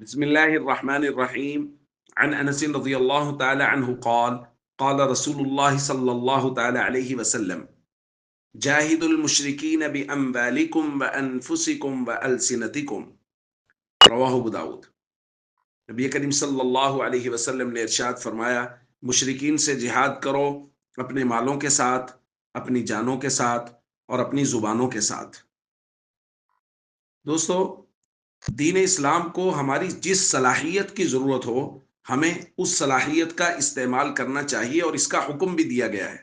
بسم الله الرحمن الرحيم. عن أنس رضي الله تعالى عنه قال قال رسول الله صلى الله تعالى عليه وسلم جاهدوا المشركين بأموالكم وأنفسكم وألسنتكم. رواہ ابو داود. نبی کریم صلی اللہ علیہ وسلم نے ارشاد فرمایا، مشرکین سے جہاد کرو اپنے مالوں کے ساتھ، اپنی جانوں کے ساتھ اور اپنی زبانوں کے ساتھ. دوستو، دین اسلام کو ہماری جس صلاحیت کی ضرورت ہو، ہمیں اس صلاحیت کا استعمال کرنا چاہیے اور اس کا حکم بھی دیا گیا ہے.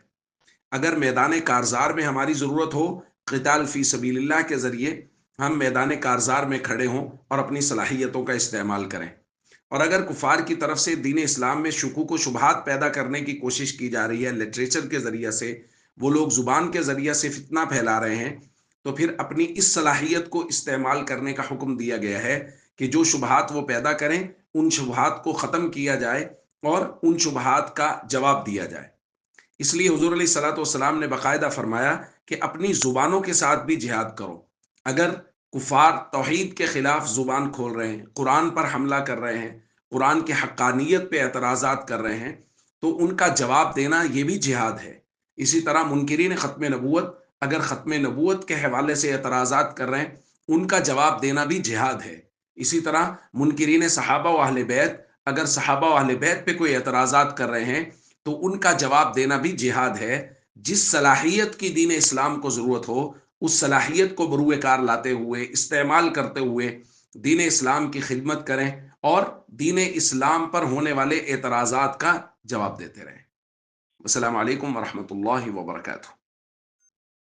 اگر میدان کارزار میں ہماری ضرورت ہو، قتال فی سبیل اللہ کے ذریعے ہم میدان کارزار میں کھڑے ہوں اور اپنی صلاحیتوں کا استعمال کریں. اور اگر کفار کی طرف سے دین اسلام میں شکوک و شبہات پیدا کرنے کی کوشش کی جا رہی ہے، لٹریچر کے ذریعے سے وہ لوگ زبان کے ذریعے سے فتنہ پھیلا رہے ہیں، تو پھر اپنی اس صلاحیت کو استعمال کرنے کا حکم دیا گیا ہے کہ جو شبہات وہ پیدا کریں ان شبہات کو ختم کیا جائے اور ان شبہات کا جواب دیا جائے. اس لیے حضور علیہ الصلوۃ والسلام نے باقاعدہ فرمایا کہ اپنی زبانوں کے ساتھ بھی جہاد کرو. اگر کفار توحید کے خلاف زبان کھول رہے ہیں، قرآن پر حملہ کر رہے ہیں، قرآن کی حقانیت پہ اعتراضات کر رہے ہیں، تو ان کا جواب دینا یہ بھی جہاد ہے. اسی طرح منکرین ختم نبوت اگر ختم نبوت کے حوالے سے اعتراضات کر رہے ہیں، ان کا جواب دینا بھی جہاد ہے. اسی طرح منکرین صحابہ و اہل بیت اگر صحابہ و اہل بیت پہ کوئی اعتراضات کر رہے ہیں تو ان کا جواب دینا بھی جہاد ہے. جس صلاحیت کی دین اسلام کو ضرورت ہو، اس صلاحیت کو بروئے کار لاتے ہوئے، استعمال کرتے ہوئے دین اسلام کی خدمت کریں اور دین اسلام پر ہونے والے اعتراضات کا جواب دیتے رہیں. السلام علیکم ورحمۃ اللہ وبرکاتہ.